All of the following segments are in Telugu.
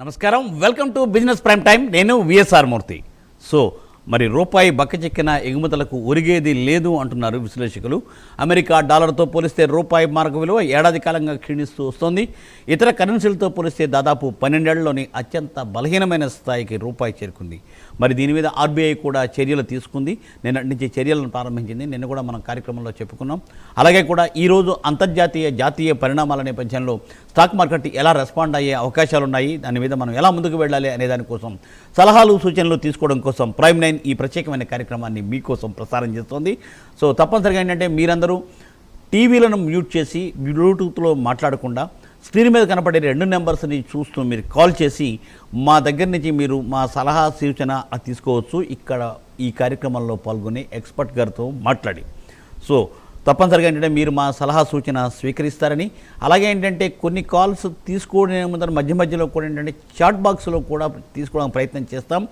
నమస్కారం, welcome to business prime time. నేను విఎస్ఆర్ మూర్తి. మరి రూపాయి బక్కచెక్కిన ఎగుమతులకు ఒరిగేది లేదు అంటున్నారు విశ్లేషకులు. అమెరికా డాలర్తో పోలిస్తే రూపాయి మార్క విలువ ఏడాది కాలంగా క్షీణిస్తూ వస్తోంది. ఇతర కరెన్సీలతో పోలిస్తే దాదాపు 12 ఏళ్లలోని అత్యంత బలహీనమైన స్థాయికి రూపాయి చేరుకుంది. మరి దీని మీద ఆర్బీఐ కూడా చర్యలు తీసుకుంది. నిన్నటి నుంచి చర్యలను ప్రారంభించింది. నిన్న కూడా మనం కార్యక్రమంలో చెప్పుకున్నాం. అలాగే కూడా ఈరోజు అంతర్జాతీయ జాతీయ పరిణామాల నేపథ్యంలో స్టాక్ మార్కెట్ ఎలా రెస్పాండ్ అయ్యే అవకాశాలు ఉన్నాయి, దాని మీద మనం ఎలా ముందుకు వెళ్ళాలి అనే దానికోసం సలహాలు సూచనలు తీసుకోవడం కోసం ప్రైమ్ 9 ఈ ప్రత్యేకమైన కార్యక్రమాన్ని మీకోసం ప్రసారం చేస్తోంది. తప్పనిసరిగా ఏంటంటే మీరందరూ టీవీలను మ్యూట్ చేసి బ్లూటూత్లో మాట్లాడకుండా స్క్రీన్ మీద కనపడే 2 నెంబర్స్ని చూస్తూ మీరు కాల్ చేసి మా దగ్గర నుంచి మీరు మా సలహా సూచన తీసుకోవచ్చు. ఇక్కడ ఈ కార్యక్రమంలో పాల్గొని ఎక్స్పర్ట్ గారితో మాట్లాడి తప్పనిసరిగా ఏంటంటే మీరు మా సలహా సూచన స్వీకరిస్తారని, అలాగే ఏంటంటే కొన్ని కాల్స్ తీసుకోవడం ముందర మధ్య మధ్యలో కూడా ఏంటంటే చాట్ బాక్స్లో కూడా తీసుకోవడానికి ప్రయత్నం చేస్తాం.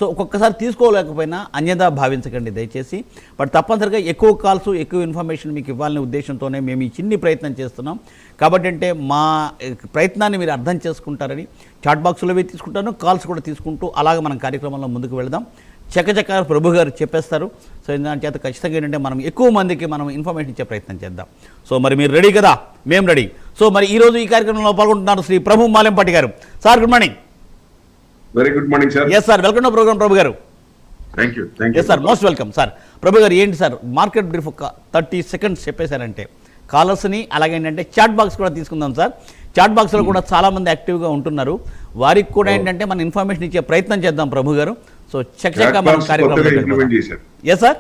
ఒక్కొక్కసారి తీసుకోలేకపోయినా అన్యదా భావించకండి దయచేసి. బట్ తప్పనిసరిగా ఎక్కువ కాల్స్ ఎక్కువ ఇన్ఫర్మేషన్ మీకు ఇవ్వాలనే ఉద్దేశంతోనే మేము ఈ చిన్ని ప్రయత్నం చేస్తున్నాం. కాబట్టి అంటే మా ప్రయత్నాన్ని మీరు అర్థం చేసుకుంటారని చాట్ బాక్స్లో తీసుకుంటాను, కాల్స్ కూడా తీసుకుంటూ అలాగే మనం కార్యక్రమంలో ముందుకు వెళదాం. చక్కచక్క ప్రభు గారు చెప్పేస్తారు. దాని చేత ఖచ్చితంగా ఏంటంటే మనం ఎక్కువ మందికి మనం ఇన్ఫర్మేషన్ ఇచ్చే ప్రయత్నం చేద్దాం. మరి మీరు రెడీ కదా? మేము రెడీ. మరి ఈరోజు ఈ కార్యక్రమంలో పాల్గొంటున్నారు శ్రీ ప్రభు మాలెంపాటి గారు. Sir good morning. Very good morning sir. Yes sir, welcome to programme Prabhu గారు. Thank you. Yes sir, most welcome sir. Prabhu గారు ఏంటి సార్ మార్కెట్ బ్రీఫ్ ఒక 30 సెకండ్స్ చెప్పేశారంటే కాలర్స్ని అలాగే ఏంటంటే చాట్ బాక్స్ కూడా తీసుకుందాం సార్. చాట్ బాక్స్లో కూడా చాలామంది యాక్టివ్గా ఉంటున్నారు. వారికి కూడా ఏంటంటే మనం ఇన్ఫర్మేషన్ ఇచ్చే ప్రయత్నం చేద్దాం ప్రభు గారు. చక్కగా మనం కార్యక్రమం. Yes sir,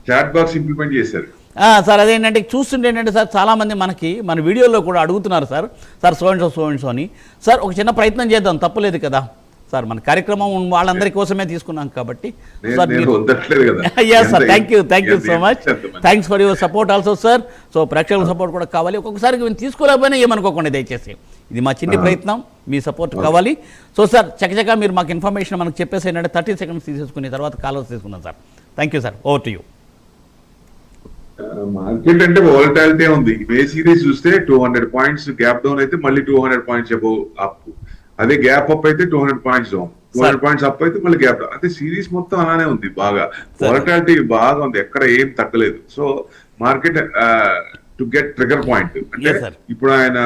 chat box implement చేశారు సార్. అదేంటంటే చూస్తుంటే ఏంటంటే సార్ చాలామంది మన వీడియోలో కూడా అడుగుతున్నారు సార్ సో అండ్ సో అని. సార్ ఒక చిన్న ప్రయత్నం చేద్దాం, తప్పలేదు కదా సార్. మన కార్యక్రమం వాళ్ళందరి కోసమే తీసుకున్నాం కాబట్టి sir. Sir thank you so much. Thanks for your support also sir. ప్రేక్షకుల సపోర్ట్ కూడా కావాలి. ఒక్కొక్కసారి మేము తీసుకోలేకపోయినా ఏమనుకోకండి దయచేసి. ఇది మా చిన్ని ప్రయత్నం, మీ సపోర్ట్ కావాలి. సార్ చక్కచక్క మీరు మాకు ఇన్ఫర్మేషన్ మనకు చెప్పేసి ఏంటంటే 30 సెకండ్స్ తీసేసుకుని తర్వాత కాలర్స్ తీసుకున్నాం sir. Thank you sir. Over to you. Market అంటే వాలటాలిటీ ఉంది. ఏ సిరీస్ చూస్తే 200 పాయింట్స్ గ్యాప్ డౌన్ అయితే మళ్ళీ 200 పాయింట్స్ అబౌవ్ అప్. అదే గ్యాప్ అప్ అయితే 200 పాయింట్స్ డౌన్, 200 పాయింట్స్ అప్ అయితే మళ్ళీ గ్యాప్ డౌన్. అంటే సిరీస్ మొత్తం అలానే ఉంది. బాగా వాలటాలిటీ బాగా ఉంది, ఎక్కడ ఏం తగ్గలేదు. So market to get trigger point అంటే ఇప్పుడు ఆయన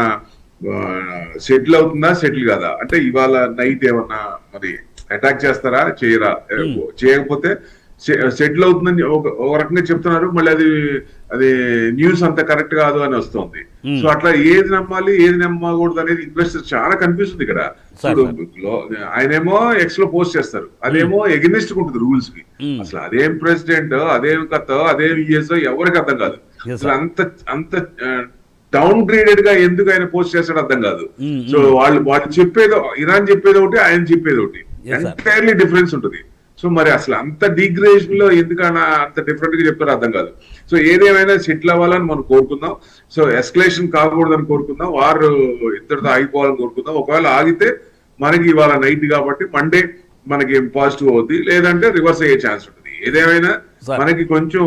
సెటిల్ అవుతుందా సెటిల్ కాదా అంటే ఇవాళ నైట్ ఏమన్నా మరి అటాక్ చేస్తారా చేయరా, చేయకపోతే సెటిల్ అవుతుందని ఒక రకంగా చెప్తున్నారు. మళ్ళీ అది న్యూస్ అంత కరెక్ట్ కాదు అని వస్తుంది. సో అట్లా ఏది నమ్మాలి ఏది నమ్మకూడదు అనేది ఇన్వెస్టర్ చాలా కన్ఫ్యూజ్ ఉంది ఇక్కడ. ఆయనేమో ఎక్స్ లో పోస్ట్ చేస్తారు, అదేమో ఎగనిస్ట్ ఉంటుంది రూల్స్ కి. అసలు అదేం ప్రెసిడెంట్, అదేం కథ, అదేం యుఎస్ ఎవరికి అర్థం కాదు. అసలు అంత డౌన్ గ్రేడెడ్ గా ఎందుకు ఆయన పోస్ట్ చేస్తాడో అర్థం కాదు. సో వాళ్ళు చెప్పేదో ఇరాన్ చెప్పేది ఒకటి, ఆయన చెప్పేది ఒకటి, ఎంటైర్లీ డిఫరెన్స్ ఉంటుంది. సో మరి అసలు అంత డిగ్రేషన్ లో ఎందుకన్నా అంత డిఫరెంట్ గా చెప్తారో అర్థం కాదు. సో ఏదేమైనా సెటిల్ అవ్వాలని మనం కోరుకుందాం. సో ఎస్కలేషన్ కాకూడదని కోరుకుందాం, వారు ఇద్దరితో ఆగిపోవాలని కోరుకుందాం. ఒకవేళ ఆగితే మనకి ఇవాళ నైట్ కాబట్టి మండే మనకి పాజిటివ్ అవుతుంది, లేదంటే రివర్స్ అయ్యే ఛాన్స్ ఉంటుంది. ఏదేమైనా మనకి కొంచెం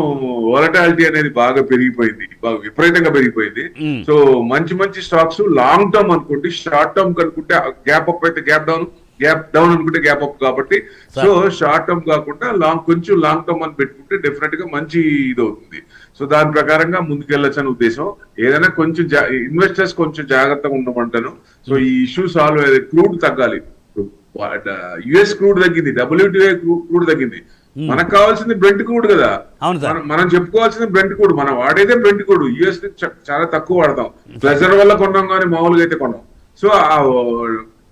వాలటాలిటీ అనేది బాగా పెరిగిపోయింది, బాగా విపరీతంగా పెరిగిపోయింది. సో మంచి స్టాక్స్ లాంగ్ టర్మ్ అనుకోండి, షార్ట్ టర్మ్ కనుకుంటే గ్యాప్ అప్ అయితే గ్యాప్ డౌన్ అనుకుంటే గ్యాప్ అప్. కాబట్టి సో షార్ట్ టర్మ్ కాకుండా కొంచెం లాంగ్ టర్మ్ అని పెట్టుకుంటే డెఫినెట్ గా మంచి ఇది అవుతుంది. సో దాని ప్రకారంగా ముందుకెళ్ళొచ్చని ఉద్దేశం. ఏదైనా కొంచెం ఇన్వెస్టర్స్ కొంచెం జాగ్రత్తగా ఉండమంటాను. సో ఈ ఇష్యూ సాల్వ్ అయ్యేది. క్రూడ్ తగ్గాలి. యుఎస్ క్రూడ్ తగ్గింది, WTI క్రూడ్ తగ్గింది. మనకు కావాల్సింది బ్రెంట్ క్రూడ్ కదా. మనం చెప్పుకోవాల్సింది బ్రెంట్ క్రూడ్. మనం వాడేదే బ్రెంట్ క్రూడ్. యుఎస్ చాలా తక్కువ వాడతాం, ప్రెజర్ వల్ల కొన్నాం కానీ మామూలుగా అయితే కొన్నాం. సో ఆ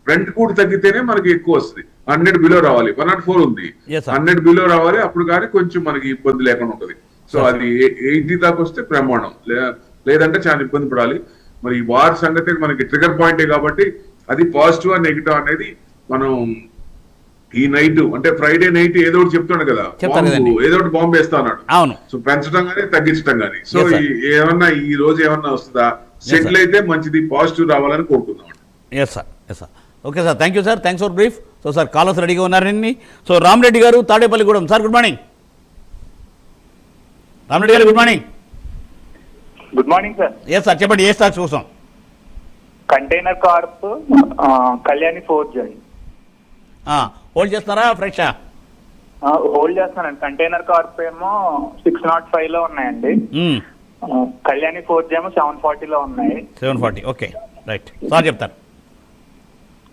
బ్రెంట్ క్రూడ్ తగ్గితేనే మనకి ఎక్కువ వస్తుంది. 100 బిలో రావాలి, 104 ఉంది, 100 బిలో రావాలి. అప్పుడు కానీ కొంచెం మనకి ఇబ్బంది లేకుండా ఉంటుంది. సో అది 80 దాకా వస్తే ప్రమాణం, లేదంటే చాలా ఇబ్బంది పడాలి. మరి ఈ వార్ సంగతి మనకి ట్రిగర్ పాయింటే కాబట్టి అది పాజిటివ్ అండ్ నెగిటివ్ అనేది మనం ఈ నైట్ అంటే ఫ్రైడే నైట్ ఏదో ఒకటి చెప్తాడు కదా, ఏదో ఒకటి బాంబు వేస్తా అన్నాడు. సో పెంచడం కానీ తగ్గించడం కానీ. సో ఏమన్నా ఈ రోజు ఏమన్నా వస్తుందా, సెటిల్ అయితే మంచిది, పాజిటివ్ రావాలని కోరుకుందాం. Okay sir, thank you sir, thanks for brief. Sir callers రెడీగా ఉన్నారండి. రామరెడ్డి గారు Tadepalligudem. Sir good morning. Ramareddy గారు good morning. Good morning sir. Sir చెప్పండి, ఏ స్టాక్స్ కోసం? కంటైనర్ కార్ప్, కళ్యాణి ఫోర్జ్ అండి. హోల్డ్ చేస్తున్నారా ఫ్రెషా? హోల్డ్ చేస్తానండి. కంటైనర్ కార్ప్ ఏమో 605 లో ఉన్నాయండి. కళ్యాణి ఫోర్జ్ ఏమో 740 లో ఉన్నాయి. 740. Okay, right. సార్ చెప్తారు.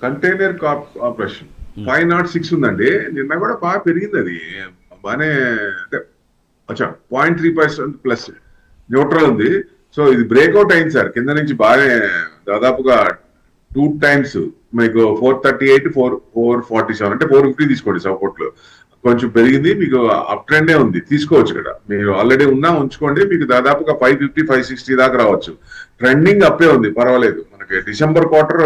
కంటైనర్ కార్పొరేషన్ 506 ఉందండి. నిన్న కూడా బాగా పెరిగింది, అది బాగానే అంటే 0.3% ప్లస్ న్యూట్రల్ ఉంది. సో ఇది బ్రేక్అవుట్ అయింది సార్, కింద నుంచి బాగానే దాదాపుగా 2 టైమ్స్ మీకు 438, 447 అంటే 450 తీసుకోండి సపోర్ట్ లో. కొంచెం పెరిగింది, మీకు అప్ ట్రెండే ఉంది, తీసుకోవచ్చు ఇక్కడ. మీరు ఆల్రెడీ ఉన్నా ఉంచుకోండి, మీకు దాదాపుగా 550, 560 దాకా రావచ్చు. ట్రెండింగ్ అప్పే ఉంది, పర్వాలేదు. మనకి డిసెంబర్ క్వార్టర్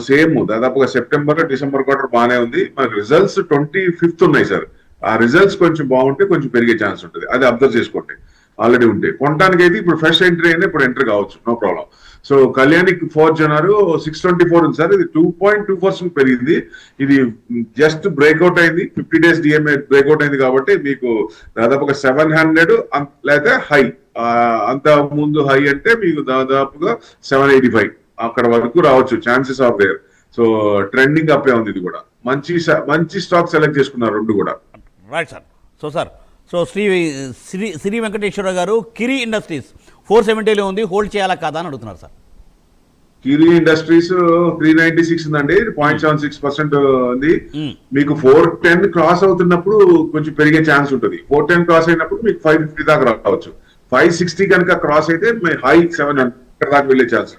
సేమ్ దాదాపుగా సెప్టెంబర్ డిసెంబర్ క్వార్టర్ బాగానే ఉంది. మనకి రిజల్ట్స్ 25th ఉన్నాయి సార్. ఆ రిజల్ట్స్ కొంచెం బాగుంటే కొంచెం పెరిగే ఛాన్స్ ఉంటుంది, అది అబ్జర్వ్ చేసుకోండి. ఆల్రెడీ ఉంటే కొనడానికి అయితే ఇప్పుడు ఫ్రెష్ ఎంట్రీ అయినా ఇప్పుడు ఎంట్రీ కావచ్చు, no problem. So Kalyani Forge అన్నారు 624 ఉంది సార్, ఇది 2.2% పెరిగింది. ఇది జస్ట్ బ్రేక్అవుట్ అయింది, 50 days డిఎంఏ బ్రేక్అవుట్ అయింది కాబట్టి మీకు దాదాపుగా 700 లేదా హై, అంత ముందు హై అంటే మీకు దాదాపుగా 785 అక్కడ వరకు రావచ్చు, chances of there. So trending అప్పే ఉంది. ఇది కూడా మంచి స్టాక్ సెలెక్ట్ చేసుకున్నారు రెండు కూడా. Right sir. So Shri Venkateswara గారు కిరి ఇండస్ట్రీస్ 470లో ఉంది, హోల్డ్ చేయాలా కాదా అని అడుగుతున్నారు సార్. కిరి ఇండస్ట్రీస్ 396 ఉందండి, 0.76% ఉంది. మీకు 410 క్రాస్ అవుతున్నప్పుడు కొంచెం పెరిగే ఛాన్స్ ఉంటుంది. 410 క్రాస్ అయినప్పుడు మీకు 550 దాకా రావచ్చు. 560 కనుక క్రాస్ అయితే హై 700 దాకా వెళ్ళే ఛాన్స్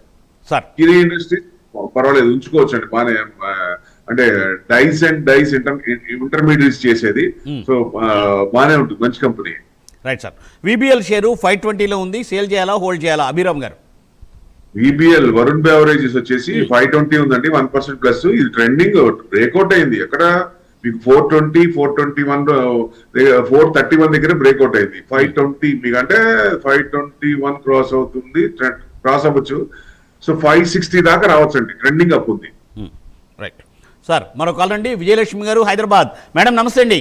సార్. కిరి ఇండస్ట్రీస్ పర్వాలేదు, ఉంచుకోవచ్చు అండి, బాగానే. అంటే డైస్ ఇంటర్మీడియట్స్ చేసేది. సో బాగానే ఉంటుంది, మంచి company. Right sir. VBL share 520లో ఉంది, సేల్ చేయాలా హోల్డ్ చేయాలా? అభిరామ్ గారు. విబిఎల్ వరుణ్ బెవరేజెస్ వచ్చేసి 520 ఉందండి, 1% ప్లస్. ఇది ట్రెండింగ్ బ్రేక్అవుట్ అయింది. ఎక్కడ మీకు 420, 421, 431 దగ్గర బ్రేక్అవుట్ అయింది. 520 మీకు అంటే 521 క్రాస్ అవుతుంది, క్రాస్ అవ్వచ్చు. సో 560 దాకా రావచ్చు అండి, ట్రెండింగ్ అప్ ఉంది. Right sir. మరో కాల్ అండి, విజయలక్ష్మి గారు హైదరాబాద్. మేడం నమస్తే అండి.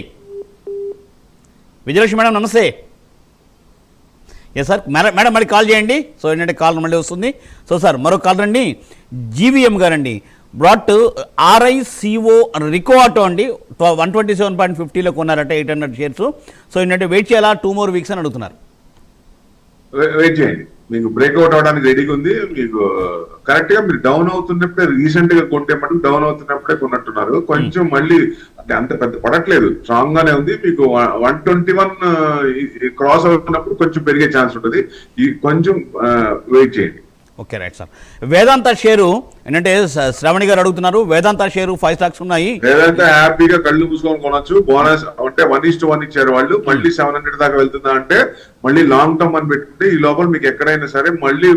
విజయలక్ష్మి మేడం నమస్తే. ఎస్ సార్ మేడం మళ్ళీ కాల్ చేయండి. సో ఏంటంటే కాల్ మళ్ళీ వస్తుంది. సో సార్ మరో కాల్ రండి, జీవీఎం గారండి. బ్రాట్ RICO రికో ఆటో అండి, 127.50లో కొన్నారట 800 షేర్స్. సో ఏంటంటే వెయిట్ చేయాలా 2 more weeks అని అడుగుతున్నారు. వెయిట్ చేయండి, మీకు బ్రేక్అవుట్ అవడానికి రెడీగా ఉంది. మీకు కరెక్ట్ గా మీరు డౌన్ అవుతున్నప్పుడే రీసెంట్ గా కొంటే మటుకు డౌన్ అవుతున్నప్పుడే కొన్నట్టున్నారు. కొంచెం మళ్ళీ అంటే అంత పెద్ద పడట్లేదు, స్ట్రాంగ్ గానే ఉంది. మీకు 121 క్రాస్ అవుతున్నప్పుడు కొంచెం పెరిగే ఛాన్స్ ఉంటుంది. కొంచెం వెయిట్ చేయండి. Okay right sir. Vedanta share ఏంటంటే శ్రావణి గారు అడుగుతున్నారు, వేదాంత షేరు 5 stocks ఉన్నాయి. వేదాంత హ్యాపీగా కళ్ళు మూసుకొని కొనొచ్చు. బోనస్ అంటే 1:1 ఇచ్చారు వాళ్ళు, మళ్ళీ 700 దాకా వెళ్తుందా అంటే మళ్ళీ లాంగ్ టర్మ్ అని పెట్టుకుంటే ఈ లోపల మీకు ఎక్కడైనా సరే మళ్ళీ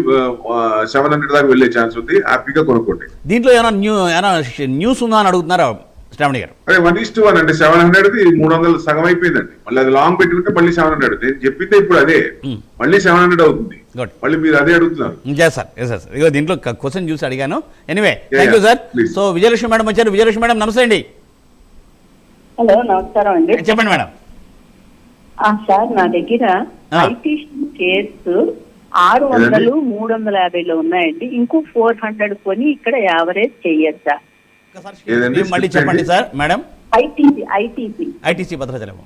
700 దాకా వెళ్ళే ఛాన్స్ ఉంది, హ్యాపీగా కొనుక్కోండి. దీంట్లో ఏమైనా న్యూస్ ఉందా అని అడుగుతున్నారా శ్రావణి గారు? అదే 1:1 అంటే 700ది 300 సగం అయిపోయిందండి. మళ్ళీ అది లాంగ్ పెట్టుకుంటే మళ్ళీ 700. నేను చెప్పిందే ఇప్పుడు అదే, మళ్ళీ 700 అవుతుంది. మళ్ళీ మీరు అదే అడుగుతున్నారు. సార్ ఇగో దీంట్లో క్వశ్చన్ చూసి అడిగాను. Anyway thank you sir. So Vijayalakshmi madam వచ్చారు. విజయలక్ష్మి మేడం నమస్తే అండి. హలో నమస్కారం అండి. చెప్పండి మేడం. సార్ నా దగ్గర ఐటీ షేర్స్ 600, 350లో ఉన్నాయండి. ఇంకో 400 కొని ఇక్కడ యావరేజ్ చెయ్యొచ్చా? మళ్ళీ చెప్పండి sir. Madam ITC Bhadrachalam.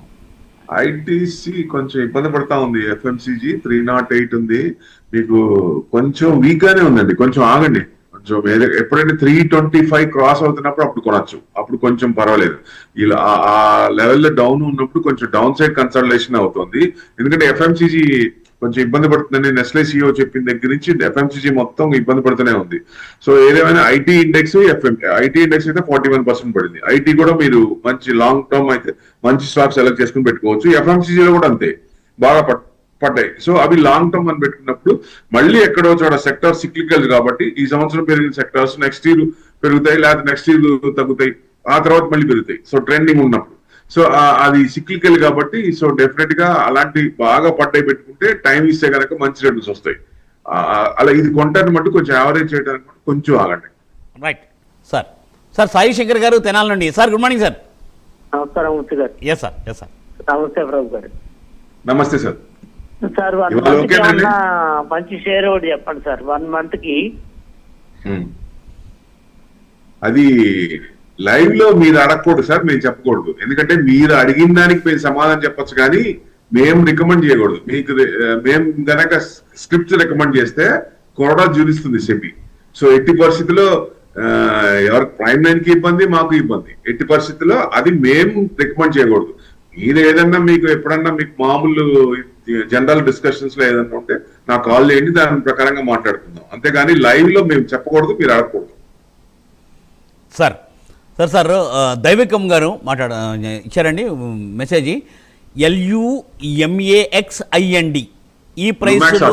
ITC కొంచెం ఇబ్బంది పడతా ఉంది. FMCG 308 ఉంది, మీకు కొంచెం వీక్ గానే ఉందండి. కొంచెం ఆగండి, కొంచెం ఎప్పుడైనా 325 క్రాస్ అవుతున్నప్పుడు అప్పుడు కొనొచ్చు, అప్పుడు కొంచెం పర్వాలేదు. ఇలా ఆ లెవెల్లో డౌన్ ఉన్నప్పుడు కొంచెం డౌన్ సైడ్ కన్సల్టేషన్ అవుతుంది. ఎందుకంటే FMCG కొంచెం ఇబ్బంది పడుతుందని నెస్లే CEO చెప్పిన దగ్గర నుంచి FMCG మొత్తం ఇబ్బంది పడుతూనే ఉంది. సో ఏదేమైనా ఐటీ ఇండెక్స్ అయితే 41% పడింది. ఐటీ కూడా మీరు మంచి లాంగ్ టర్మ్ అయితే మంచి స్టాక్ సెలెక్ట్ చేసుకుని పెట్టుకోవచ్చు. FMCG లో కూడా అంతే బాగా పడ్డాయి. సో అవి లాంగ్ టర్మ్ అని పెట్టుకున్నప్పుడు మళ్ళీ ఎక్కడో చోట సెక్టార్ సిక్లికల్ కాబట్టి ఈ సంవత్సరం పెరిగిన సెక్టార్స్ నెక్స్ట్ ఇయర్ పెరుగుతాయి, లేదా నెక్స్ట్ ఇయర్ తగ్గుతాయి, ఆ తర్వాత మళ్ళీ పెరుగుతాయి. సో ట్రెండింగ్ ఉన్నప్పుడు సో అది సిక్లికల్ కాబట్టి సో డెఫినెట్ గా అలాంటి బాగా పడ్డాయి పెట్టుకుంటే టైం ఇస్తే కనుక మంచి రిటర్న్స్ వస్తాయి. అలా ఇది కొంటాన్ని మట్టు కొంచెం యావరేజ్ చేయడానికి కొంచెం ఆగండి. Right sir. సాయి శంకర్ గారు తెనాల నుండి. Sir good morning sir. నమస్కారం మూర్తి గారు. Yes sir. నమస్తే ప్రభు గారు. నమస్తే సార్. సార్ మంచి షేర్ ఒకటి చెప్పండి సార్. 1 month కి అది లైవ్ లో మీరు అడగకూడదు సార్, మేము చెప్పకూడదు. ఎందుకంటే మీరు అడిగిన దానికి మేము సమాధానం చెప్పొచ్చు కానీ మేము రికమెండ్ చేయకూడదు. మీకు మేము గనక స్క్రిప్ట్స్ రికమెండ్ చేస్తే కొరడా జూరిస్తుంది సెబీ. సో ఎట్టి పరిస్థితుల్లో ఎవరు ప్రైమ్ లైన్ కి ఇబ్బంది, మాకు ఇబ్బంది. ఎట్టి పరిస్థితుల్లో అది మేము రికమెండ్ చేయకూడదు. మీరు ఏదన్నా మీకు ఎప్పుడన్నా మీకు మామూలు జనరల్ డిస్కషన్స్ లో ఏదన్నా ఉంటే నాకు కాల్ చేయండి, దాని ప్రకారంగా మాట్లాడుకుందాం. అంతేగాని లైవ్ లో మేము చెప్పకూడదు, మీరు అడగకూడదు. సార్ దైవికం గారు ఇచ్చారండి మెసేజ్. LUMAXIND ఈ ప్రైస్.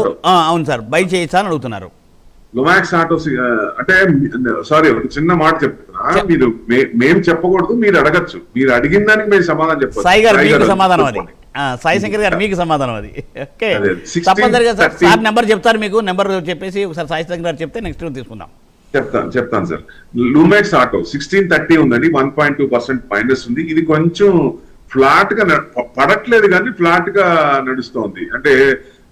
అవును సార్, బై చేయొచ్చా అని అడుగుతున్నారు. లుమాక్స్ ఆటోస్ అంటే సారీ ఒక చిన్న మాట చెప్తున్నా, మీరు మేము చెప్పకూడదు, మీరు అడగచ్చు. మీరు అడిగిన దానికి మేము సమాధానం చెప్పాలి. సాయి గారు మీకు సమాధానం అది, సాయి శంకర్ గారు మీకు సమాధానం అది. ఓకే, తప్పనిసరిగా సార్ నెంబర్ చెప్తారు, మీకు నెంబర్ చెప్పేసి ఒకసారి సాయి శంకర్ గారు చెప్తే నెక్స్ట్ తీసుకుందాం. చెప్తాను సార్. లూమాక్స్ ఆటో 1630 ఉందండి, 1.2% మైనస్ ఉంది. ఇది కొంచెం ఫ్లాట్ గా పడట్లేదు కానీ ఫ్లాట్ గా నడుస్తోంది. అంటే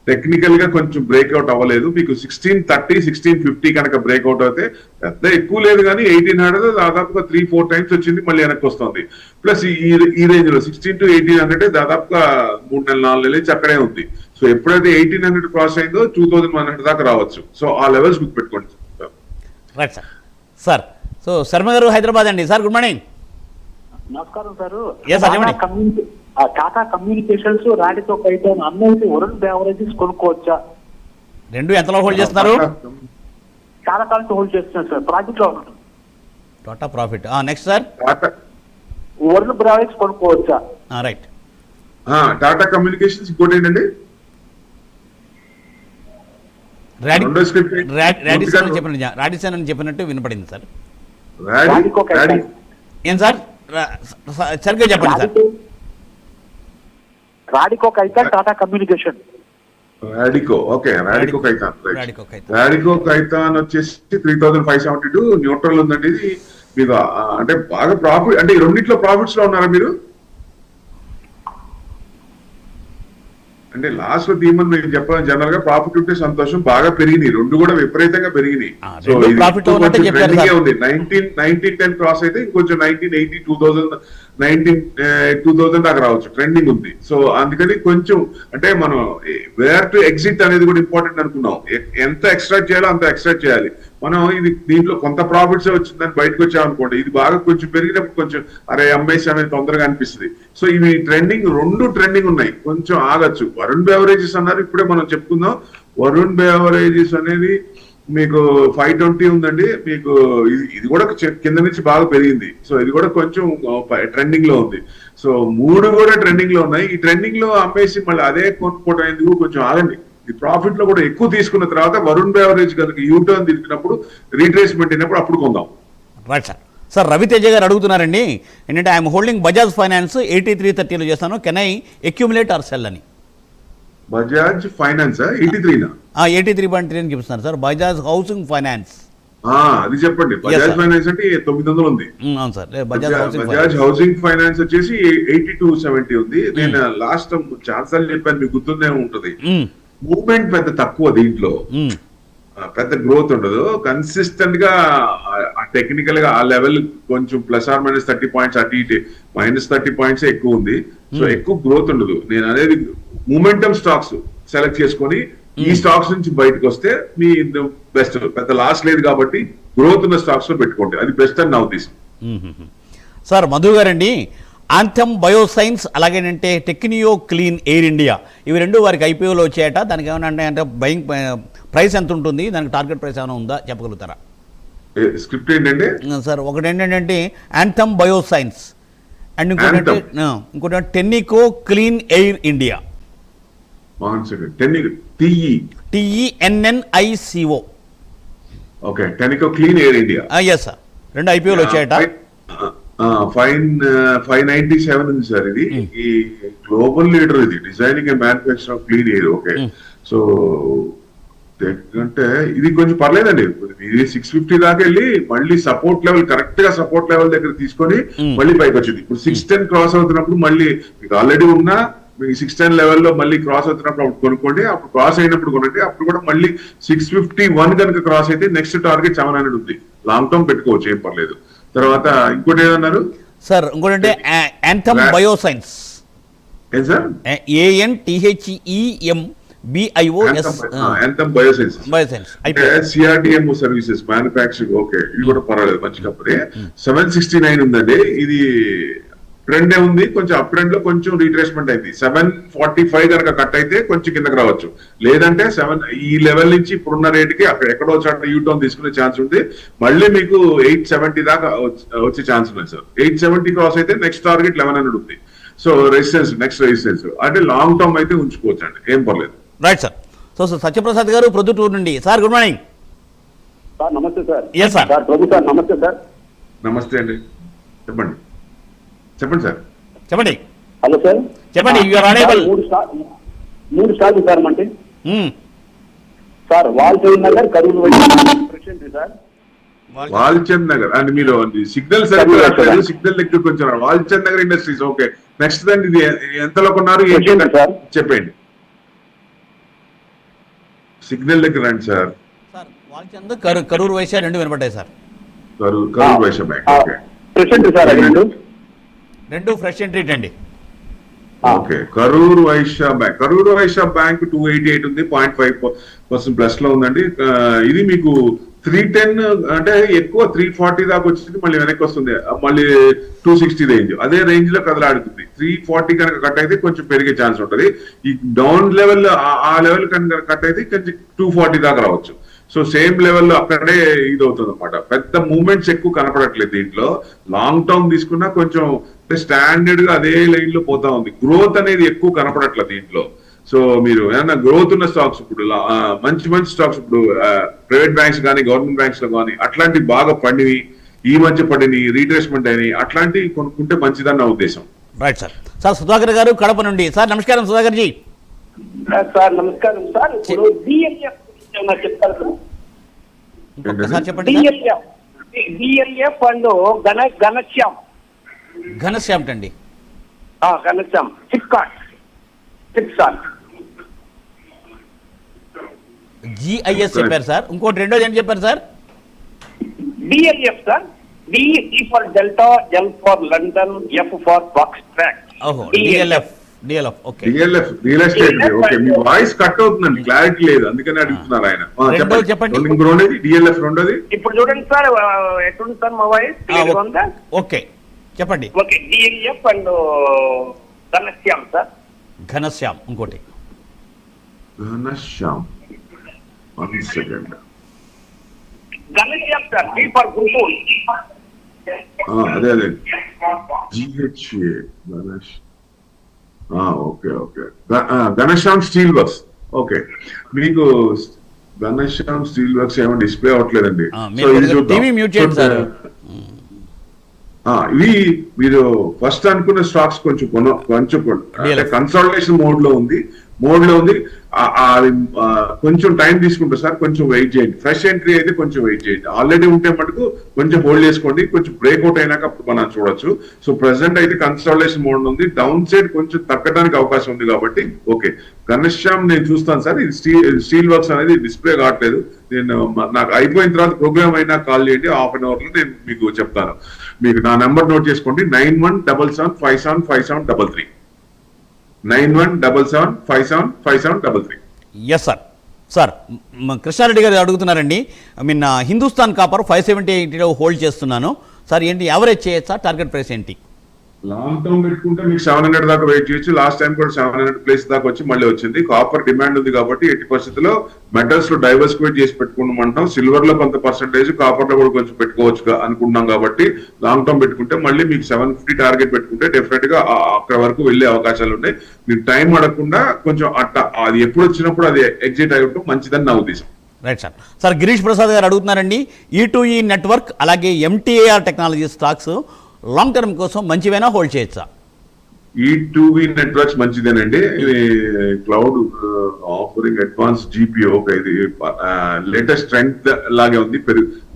టెక్నికల్ గా కొంచెం బ్రేక్అవుట్ అవ్వలేదు. మీకు 1630, 1650 కనుక బ్రేక్అవుట్ అయితే పెద్ద ఎక్కువ లేదు కానీ 1800 దాదాపుగా 3-4 టైమ్స్ వచ్చింది, మళ్ళీ వెనక్కి వస్తుంది. ప్లస్ ఈ రేంజ్ లో 16 to 1800 దాదాపుగా 3-4 నెలల నుంచి అక్కడే ఉంది. సో ఎప్పుడైతే 1800 క్రాస్ అయిందో 2100 దాకా రావచ్చు. సో ఆ లెవెల్స్ గుర్తు పెట్టుకోండి. Right sir. సో శర్మ గారు హైదరాబాద్ అండి. Sir good morning. నమస్కారం సార్. టాటా కమ్యూనికేషన్స్, రాడితో పైథాన్ అన్నిటి వరుణ్ బెవరేజెస్ కొనుక్కోవచ్చా? రెండు ఎంతలో హోల్డ్ చేస్తున్నారు? చాలా కాలం హోల్డ్ చేస్తున్నారు సార్. ప్రాజెక్ట్ లో ఉంటుంది. Tata profit. Next sir, Varun beverages కొనుక్కోవచ్చా? రైట్. టాటా కమ్యూనికేషన్స్ ఇంకోటి ఏంటండి, రాడిసన్ అని చెప్పినట్టు వినపడింది సార్. ఏం సార్ సరిగ్గా చెప్పండి సార్. రాడికో కైతాన్, టాటా కమ్యూనికేషన్. రాడికో కైతాన్ వచ్చేసి 3572 న్యూట్రల్ ఉందండి. ఇది మీకు అంటే బాగా ప్రాఫిట్, అంటే రెండిట్లో ప్రాఫిట్స్ లో ఉన్నారా మీరు? అంటే లాస్ట్ లో తీమని మేము చెప్పాను, జనరల్ గా ప్రాఫిట్ ఉంటే సంతోషం. బాగా పెరిగినాయి, రెండు కూడా విపరీతంగా పెరిగినాయి. సో ఇది ఉంది. 1910 క్రాస్ అయితే ఇంకొంచెం 1980, 2000 దాకా రావచ్చు. ట్రెండింగ్ ఉంది. సో అందుకని కొంచెం అంటే మనం వేర్ టు ఎగ్జిట్ అనేది కూడా ఇంపార్టెంట్ అనుకున్నాం. ఎంత ఎక్స్ట్రాక్ట్ చేయాలో అంత ఎక్స్ట్రాక్ట్ చేయాలి మనం. ఇది దీంట్లో కొంత ప్రాఫిట్స్ వచ్చిందని బయటకు వచ్చామనుకోండి, ఇది బాగా కొంచెం పెరిగినప్పుడు కొంచెం అరే అమ్మేసి అనేది తొందరగా అనిపిస్తుంది. సో ఇవి రెండు ట్రెండింగ్ ఉన్నాయి, కొంచెం ఆగచ్చు. వరుణ్ బెవరేజెస్ అన్నారు, ఇప్పుడే మనం చెప్పుకుందాం. వరుణ్ బెవరేజెస్ అనేది మీకు 520 ఉందండి. మీకు ఇది కూడా కింద నుంచి బాగా పెరిగింది. సో ఇది కూడా కొంచెం ట్రెండింగ్ లో ఉంది. సో మూడు కూడా ట్రెండింగ్ లో ఉన్నాయి. ఈ ట్రెండింగ్ లో అమ్మేసి మళ్ళీ అదే కొనుక్కోవడం ఎందుకు, కొంచెం ఆగండి. ఈ ప్రాఫిట్ లో కూడా ఎక్కువ తీసుకున్న తర్వాత వరుణ్ బెవరేజ్ కనుక యూటర్న్ తిరిగినప్పుడు, రీట్రేస్మెంట్ అయినప్పుడు అప్పుడు కొందాం. Right sir. సార్ రవితేజ గారు అడుగుతున్నారండి ఏంటంటే ఐఎమ్ హోల్డింగ్ బజాజ్ ఫైనాన్స్ 8330లో చేస్తాను, can I accumulate or sell అని. బజాజ్ ఫైనాన్స్ 83 83.3 అని చూపిస్తున్నారు సార్. బజాజ్ హౌసింగ్ ఫైనాన్స్ అది చెప్పండి. బజాజ్ ఫైనాన్స్ అంటే 900 ఉంది. అవును సార్. బజాజ్ హౌసింగ్ ఫైనాన్స్ వచ్చేసి 8270 ఉంది. నేను లాస్ట్ చాలా సార్లు చెప్పాను, మీకు గుర్తుందే ఉంటది. మూవ్మెంట్ పెద్ద తక్కువ, దీంట్లో పెద్ద గ్రోత్ ఉండదు. కన్సిస్టెంట్ గా టెక్నికల్ గా ఆ లెవెల్ కొంచెం +-30 పాయింట్స్, అటు ఇటు -30 పాయింట్స్ ఎక్కువ ఉంది. సో ఎక్కువ గ్రోత్ ఉండదు. నేను అనేది మూమెంటమ్ స్టాక్స్ సెలెక్ట్ చేసుకొని ఈ స్టాక్స్ నుంచి బయటకు వస్తే మీ బెస్ట్. పెద్ద లాస్ లేదు కాబట్టి గ్రోత్ ఉన్న స్టాక్స్ లో పెట్టుకోండి, అది బెస్ట్ అని నా ఉద్దేశం. సార్ మధు గారండి, ఆంథమ్ బయోసైన్స్ అలాగేనంటే టెక్నియో క్లీన్ ఎయిర్ ఇండియా ఇవి రెండు వారికి ఐపీఓలో వచ్చాయట. దానికి ఏమైనా అంటే బయింగ్ ప్రైస్ ఎంత ఉంటుంది, దానికి టార్గెట్ ప్రైస్ ఏమైనా ఉందా చెప్పగలుగుతారా? స్క్రిప్ట్ ఏంటంటే సార్ ఒకటి ఏంటంటే ఆంథమ్ బయోసైన్స్ అండ్ ఇంకోటి Tenneco clean air India. TENNICO. Okay, Tenneco clean air India. Yes sir, రెండు ఐపీఓలు వచ్చాయట. 597 ఉంది సార్. ఇది ఈ గ్లోబల్ లీడర్, ఇది designing and manufacture of clean air. Okay, so అంటే ఇది కొంచెం పర్లేదండి. ఇది 650 దాకా వెళ్ళి మళ్ళీ సపోర్ట్ లెవెల్, కరెక్ట్ గా సపోర్ట్ లెవెల్ దగ్గర తీసుకొని మళ్ళీ పైకి వచ్చింది. ఇప్పుడు 610 క్రాస్ అవుతున్నప్పుడు మళ్ళీ మీకు ఆల్రెడీ ఉన్న మీకు 610 లెవెల్లో మళ్ళీ క్రాస్ అవుతున్నప్పుడు అప్పుడు కొనుక్కోండి, అప్పుడు క్రాస్ అయినప్పుడు కొనండి. అప్పుడు కూడా మళ్ళీ 651 కనుక క్రాస్ అయితే నెక్స్ట్ టార్గెట్ 700 ఉంది. లాంగ్ టర్మ్ పెట్టుకోవచ్చు, ఏం పర్లేదు. తర్వాత ఇంకోటి ఏదన్నారు సార్? ఇంకోటి యాంథమ్ బయోసైన్స్. ఏం sir? ANTHEM BIOS anthem bioscience. Bioscience CRDMO services manufacturing. Okay, ఇది కూడా పర్వాలేదు, మంచి కంపెనీ. 769 ఉందండి. ఇది ట్రెండ్ ఉంది, కొంచెం అప్ ట్రెండ్ లో కొంచెం రీట్రేస్మెంట్ అయింది. 745 కనుక కట్ అయితే కొంచెం కిందకి రావచ్చు, లేదంటే ఈ లెవెల్ నుంచి ఇప్పుడున్న రేటుకి అక్కడ ఎక్కడో చోట యూటర్న్ తీసుకునే ఛాన్స్ ఉంది. మళ్ళీ మీకు 870 దాకా వచ్చే ఛాన్స్ ఉంది సార్. 870 క్రాస్ అయితే నెక్స్ట్ టార్గెట్ 1100 ఉంది. సో రెసిస్టెన్స్, నెక్స్ట్ రెసిస్టెన్స్ అంటే లాంగ్ టర్మ్ అయితే ఉంచుకోవచ్చు అండి, ఏం పర్లేదు. Right sir. సో సత్యప్రసాద్ గారు ప్రొద్దుటూరు నుండి. Sir good morning. సార్ నమస్తే sir. Yes sir. Prabhu sir నమస్తే సార్. నమస్తే అండి, చెప్పండి సార్. చెప్పండి. హలో సార్, చెప్పండి. You're unable. మూడు స్టార్లు సార్ అంటే sir Walchand Nagar, Karur president sir. Walchand Nagar and మీరు సిగ్నల్ సరిగ్గా రావట్లేదు, సిగ్నల్ దగ్గర కొంచెం. Walchand Nagar industries. Okay, next దాన్ని ఇది ఎంతలో కొన్నారు చెప్పండి. సిగ్నల్ దగ్గర రండి సార్. సార్ వాల్చంద్ కరూరు వైశ్య రెండు వినపడ్డాయి sir. Karur Vysya bank. Okay, president sir. రెండు ఫ్రెష్ ఎంట్రీ అండి. Okay, Karur Vysya bank. Karur Vysya bank 288 ఉంది, 0.5% ప్లస్ లో ఉందండి. ఇది మీకు 310 అంటే ఎక్కువ 340 దాకా వచ్చింది, మళ్ళీ వెనక్కి వస్తుంది, మళ్ళీ 260 రేంజ్. అదే రేంజ్ లో కదలాడుతుంది. 340 కనుక కట్ అయితే కొంచెం పెరిగే ఛాన్స్ ఉంటుంది. ఈ డౌన్ లెవెల్ ఆ లెవెల్ కనుక కట్ అయితే కొంచెం 240 దాకా రావచ్చు. సో సేమ్ లెవెల్లో అక్కడే ఇది అవుతుంది అనమాట. పెద్ద మూవ్మెంట్స్ ఎక్కువ కనపడట్లేదు దీంట్లో. లాంగ్ టర్మ్ తీసుకున్నా కొంచెం స్టాండర్డ్ గా అదే లైన్ లో పోతా ఉంది. గ్రోత్ అనేది ఎక్కువ కనపడట్లేదు దీంట్లో. సో మీరు ఏమన్నా గ్రోత్ ఉన్న స్టాక్స్ ఇప్పుడు మంచి స్టాక్స్ ఇప్పుడు ప్రైవేట్ బ్యాంక్స్ కానీ గవర్నమెంట్ బ్యాంక్స్ లో కానీ అట్లాంటివి బాగా పండివి, ఈ మధ్య పడిని రీట్రేస్మెంట్ అయినాయి, అట్లాంటివి కొనుక్కుంటే మంచిదని నా ఉద్దేశం. Right sir. సార్ సుధాకర్ గారు కడప నుండి. సార్ నమస్కారం సుధాకర్ జీ. సార్ నమస్కారం సార్. ఇప్పుడు DLF చెప్తారు సార్, చెప్పండి. DLF and Ghanshyam. ఘనశ్యామ్ అండి. ఘనశ్యామ్ GIS చెప్పారు సార్. ఇంకోటి రెండోది ఏంటి చెప్పారు sir? DLF sir. D for delta, L for London, F for box track. ఓహో, DLF. Okay, DLF real estate. Okay, మీ వాయిస్ కట్ అవుతుందండి, క్లారిటీ లేదు, అందుకని అడుగుతున్నారు ఆయన. చెప్పండి. రెండోది DLF. రెండోది ఇప్పుడు చూడండి సార్, ఎట్లుంది సార్ మా వాయిస్? ఓకే, చెప్పండి. Okay, DLF and Ghanshyam sir. Ghanshyam. ఇంకోటి Ghanshyam. 1 second. Ghanshyam sir. B for Guntur. అదే GHA. Okay. Ghanshyam steel works. Okay, మీకు ఘనశ్యామ్ స్టీల్ వర్క్స్ ఏమో డిస్ప్లే అవ్వట్లేదండి. సో ఇది చూద్దాం. ఇవి మీరు ఫస్ట్ అనుకున్న స్టాక్స్ కొంచెం కన్సల్టేషన్ మోడ్ లో ఉంది. కొంచెం టైం తీసుకుంటారు సార్, కొంచెం వెయిట్ చేయండి. ఫ్రెష్ ఎంట్రీ అయితే కొంచెం వెయిట్ చేయండి. ఆల్రెడీ ఉంటే మటుకు కొంచెం హోల్డ్ చేసుకోండి, కొంచెం బ్రేక్అవుట్ అయినాక అప్పుడు మనం చూడొచ్చు. సో ప్రెసెంట్ అయితే కన్సల్టేషన్ మోడ్ ఉంది. డౌన్ సైడ్ కొంచెం తగ్గడానికి అవకాశం ఉంది కాబట్టి ఓకే. ఘనశ్యామ్ నేను చూస్తాను సార్. ఇది స్టీల్ వర్క్స్ అనేది డిస్ప్లే కావట్లేదు. నేను నాకు అయిపోయిన తర్వాత ప్రోగ్రామ్ అయినా కాల్ చేయండి, హాఫ్ అన్ అవర్ లో నేను మీకు చెప్తాను. మీకు నా నెంబర్ నోట్ చేసుకోండి, 9177575733. 9177575733. Yes sir. సార్ కృష్ణారెడ్డి గారు అడుగుతున్నారండి. హిందుస్థాన్ కాపర్ 578లో హోల్డ్ చేస్తున్నాను సార్, ఏంటి యావరేజ్ చేయొచ్చా? టార్గెట్ ప్రైస్ ఏంటి? లాంగ్ టర్మ్ పెట్టుకుంటే మీకు 700 దాకా వెయిట్ చేయొచ్చు. లాస్ట్ టైం కూడా 700 ప్లేస్ దాకా వచ్చి మళ్ళీ వచ్చింది. కాపర్ డిమాండ్ ఉంది కాబట్టి 80% మెటల్స్ లో డైవర్సిఫైడ్ చేసి పెట్టుకోమంటాం. సిల్వర్ లో కొంత పర్సెంటేజ్, కాపర్ లో కూడా కొంచెం పెట్టుకోవచ్చు అనుకుంటున్నాం కాబట్టి లాంగ్ టర్మ్ పెట్టుకుంటే మళ్ళీ మీకు 750 టార్గెట్ పెట్టుకుంటే డెఫినెట్ గా అక్కడ వరకు వెళ్లే అవకాశాలు ఉన్నాయి. మీరు టైం అడగకుండా కొంచెం అది ఎప్పుడు వచ్చినప్పుడు అది ఎగ్జిట్ అయ్యడం మంచిదని నా ఉద్దేశం. Right sir. Sir Girish Prasad గారు అడుగుతున్నారండి, E2E నెట్వర్క్ అలాగే MTAR technology stocks long term కోసం మంచివేనా, హోల్డ్ చేయొచ్చా? E2E నెట్వర్క్స్ మంచిదేనండి. ఇది క్లౌడ్ ఆఫరింగ్ అడ్వాన్స్ GPU. ఇది లేటెస్ట్ ట్రెండ్ లాగే ఉంది,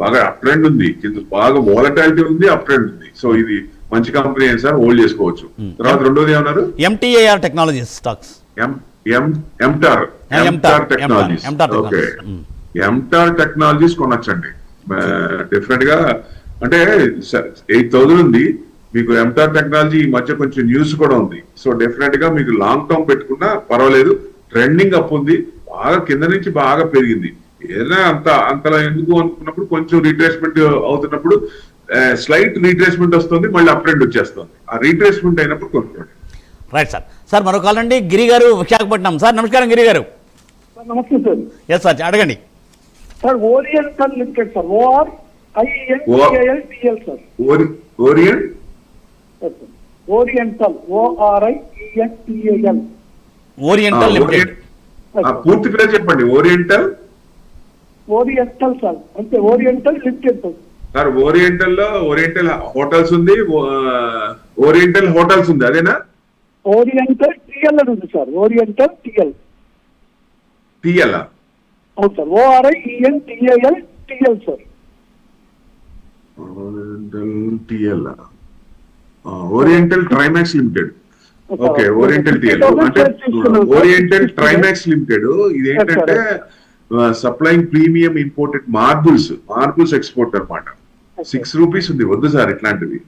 బాగా అప్ ట్రెండ్ ఉంది, బాగా వాలటాలిటీ ఉంది, అప్ ట్రెండ్ ఉంది. సో ఇది మంచి కంపెనీ ఏంటి సార్, హోల్డ్ చేసుకోవచ్చు. తర్వాత రెండోది ఏమన్నారు, MTAR technologies stocks. MTAR technologies. Okay, MTAR technologies కొనొచ్చండి డెఫినెట్ గా. అంటే 8,000 ఉంది మీకు ఎంటార్ టెక్నాలజీ. ఈ మధ్య కొంచెం న్యూస్ కూడా ఉంది. సో డెఫినెట్ గా మీకు లాంగ్ టర్మ్ పెట్టుకున్నా పర్వాలేదు. ట్రెండింగ్ అప్ ఉంది, బాగా కింద నుంచి బాగా పెరిగింది. ఏదైనా అంతలా ఎందుకు అనుకున్నప్పుడు కొంచెం రీట్రేస్మెంట్ అవుతున్నప్పుడు స్లైట్ రీట్రేస్మెంట్ వస్తుంది, మళ్ళీ అప్ ట్రెండ్ వచ్చేస్తుంది. ఆ రీట్రేస్మెంట్ అయినప్పుడు కొనుక్కోండి. Right sir. సార్ మరో కాల్ అండి, గిరి గారు విశాఖపట్నం. సార్ నమస్కారం గిరి గారు. నమస్తే సార్. ఎస్ సార్, అడగండి sir. Oriental limited sir, ORIENTAL sir. Oriental ORIENTAL. Oriental limited. పూర్తి పేరు చెప్పండి. ఓరియంటల్ సార్, అంటే Oriental limited sir. Sir Oriental లో ఓరియంటల్ హోటల్స్ ఉంది, ఓరియంటల్ హోటల్స్ ఉంది, అదేనా? ఓరియంటల్ TL అని ఉంది సార్. Oriental TL. టిఎల్ అవును sir. ORIENTAL sir. Oriental Trimax limited. Okay, Oriental TL అంటే ఓరియంటల్ ట్రైమాక్స్ లిమిటెడ్. ఇది ఏంటంటే supplying premium imported marbles export అన్నమాట. 6 రూపీస్ ఉంది. వద్దు సార్ ఇట్లాంటివి,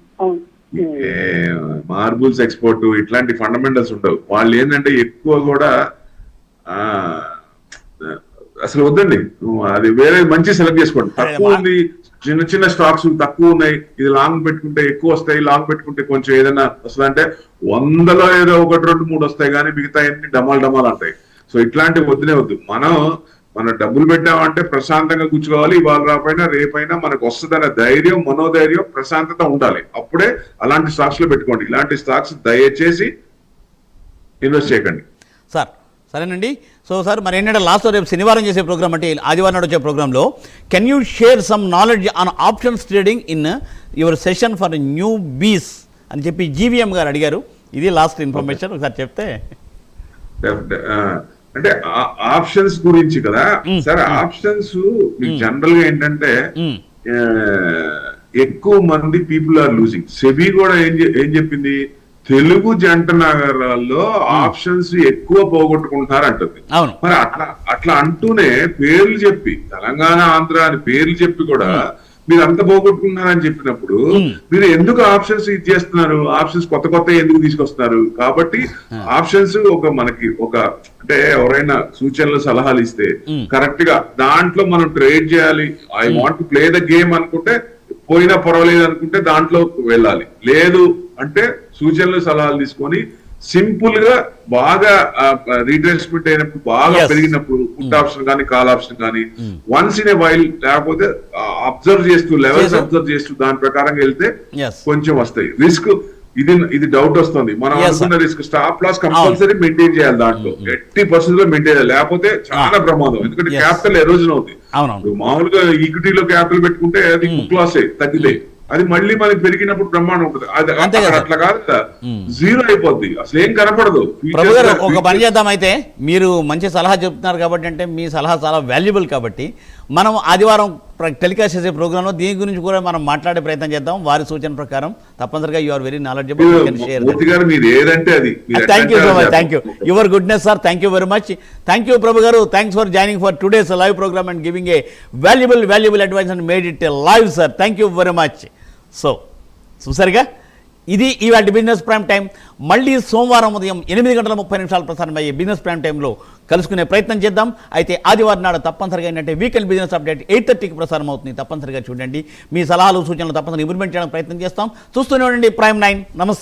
మార్బుల్స్ ఎక్స్పోర్ట్ ఇట్లాంటి ఫండమెంటల్స్ ఉండవు. వాళ్ళు ఏంటంటే ఎక్కువ కూడా అసలు వద్దండి. అది వేరే మంచి సెలెక్ట్ చేసుకోండి. తక్కువ ఉంది, చిన్న స్టాక్స్ తక్కువ ఉన్నాయి, ఇది లాంగ్ పెట్టుకుంటే ఎక్కువ వస్తాయి, లాంగ్ పెట్టుకుంటే కొంచెం ఏదైనా వస్తుంది అంటే 100లో ఏదో 1, 2, 3 వస్తాయి, కానీ మిగతా అన్ని డమాల్ అంటాయి. సో ఇట్లాంటివి వద్దునే వద్దు. మన డబ్బులు పెట్టామంటే ప్రశాంతంగా కూర్చోవాలి. ఇవాళ రాపోయినా రేపైనా మనకు వస్తుందనే ధైర్యం, మనోధైర్యం, ప్రశాంతత ఉండాలి. అప్పుడే అలాంటి స్టాక్స్ లో పెట్టుకోండి. ఇలాంటి స్టాక్స్ దయచేసి ఇన్వెస్ట్ చేయకండి సార్. సరేనండి. సో సార్ మరి ఏంటంటే లాస్ట్ రేపు శనివారం చేసే ప్రోగ్రామ్ అంటే ఆదివారం నాడు వచ్చే ప్రోగ్రాంలో can you share some knowledge on options trading in your session for new బీస్ అని చెప్పి GVM గారు అడిగారు. ఇది లాస్ట్ ఇన్ఫర్మేషన్, ఒకసారి చెప్తే. అంటే ఆప్షన్స్ గురించి కదా సార్. ఆప్షన్స్ మీకు జనరల్ గా ఏంటంటే ఎక్కువ మంది పీపుల్ ఆర్ లూజింగ్. సెబీ కూడా ఏం చెప్పింది, తెలుగు జంట నగరాల్లో ఆప్షన్స్ ఎక్కువ పోగొట్టుకుంటున్నారు అంటుంది. మరి అట్లా అంటూనే పేర్లు చెప్పి, తెలంగాణ ఆంధ్ర అని పేర్లు చెప్పి కూడా మీరు అంత పోగొట్టుకున్నారని చెప్పినప్పుడు మీరు ఎందుకు ఆప్షన్స్ ఇది చేస్తున్నారు? ఆప్షన్స్ కొత్త ఎందుకు తీసుకొస్తున్నారు? కాబట్టి ఆప్షన్స్ మనకి అంటే ఎవరైనా సూచనలు సలహాలు ఇస్తే కరెక్ట్ గా దాంట్లో మనం ట్రేడ్ చేయాలి. I want to play the game అనుకుంటే పోయినా పర్వాలేదు అనుకుంటే దాంట్లో వెళ్ళాలి. లేదు అంటే సూచనలు సలహాలు తీసుకొని సింపుల్ గా బాగా రీట్రేస్మెంట్ అయినప్పుడు, బాగా పెరిగినప్పుడు పుట్ ఆప్షన్ కానీ కాల్ ఆప్షన్ కానీ వన్స్ ఇన్ ఏ వైల్, లేకపోతే అబ్జర్వ్ చేస్తూ లెవెల్స్ అబ్జర్వ్ చేస్తూ దాని ప్రకారం వెళ్తే కొంచెం వస్తాయి. రిస్క్ ఇది డౌట్ వస్తుంది. మనం అనుకున్న risk stop loss compulsory maintain చేయాలి. దాంట్లో 80% మెయింటైన్ చేయాలి, లేకపోతే చాలా ప్రమాదం. ఎందుకంటే క్యాపిటల్ ఎరోజన్ అవుతుంది. మామూలుగా ఈక్విటీలో క్యాపిటల్ పెట్టుకుంటే అది బుక్ లాస్ తగ్గితే అది మళ్ళీ మనకి పెరిగినప్పుడు బ్రహ్మాండం ఉంటుంది. అట్లా కాదు, జీరో అయిపోద్ది, అసలు ఏం కనపడదు. ప్రభు గారు ఒక పని చేద్దాం. అయితే మీరు మంచి సలహా చెప్తున్నారు కాబట్టి, అంటే మీ సలహా చాలా వాల్యుబుల్ కాబట్టి, మనం ఆదివారం టెలికాస్ట్ చేసే ప్రోగ్రాంలో దీని గురించి కూడా మనం మాట్లాడే ప్రయత్నం చేద్దాం. వారి సూచన ప్రకారం తప్పనిసరిగా you are very knowledgeable. Thank you so much. Thank you your goodness sir. Thank you very much. Thank you Prabhu గారు. Thanks for joining for today's live programme and giving a valuable advice and made it live sir. Thank you very much. So చూసారుగా, ఇది ఇవాళ బిజినెస్ ప్రైమ్ టైం. మళ్ళీ సోమవారం ఉదయం 8:30 ప్రసారం అయ్యే బిజినెస్ ప్రైమ్ టైంలో కలుసుకునే ప్రయత్నం చేద్దాం. అయితే ఆదివారం నాడు తప్పనిసరిగా ఏంటంటే వీకెండ్ బిజినెస్ అప్డేట్ 8:30కి ప్రసారం అవుతుంది. తప్పనిసరిగా చూడండి. మీ సలహాలు సూచనలు తప్పనిసరిగా ఇంప్లిమెంట్ చేయడానికి ప్రయత్నం చేస్తాం. చూస్తూనే ఉండండి ప్రైమ్ 9. నమస్తే.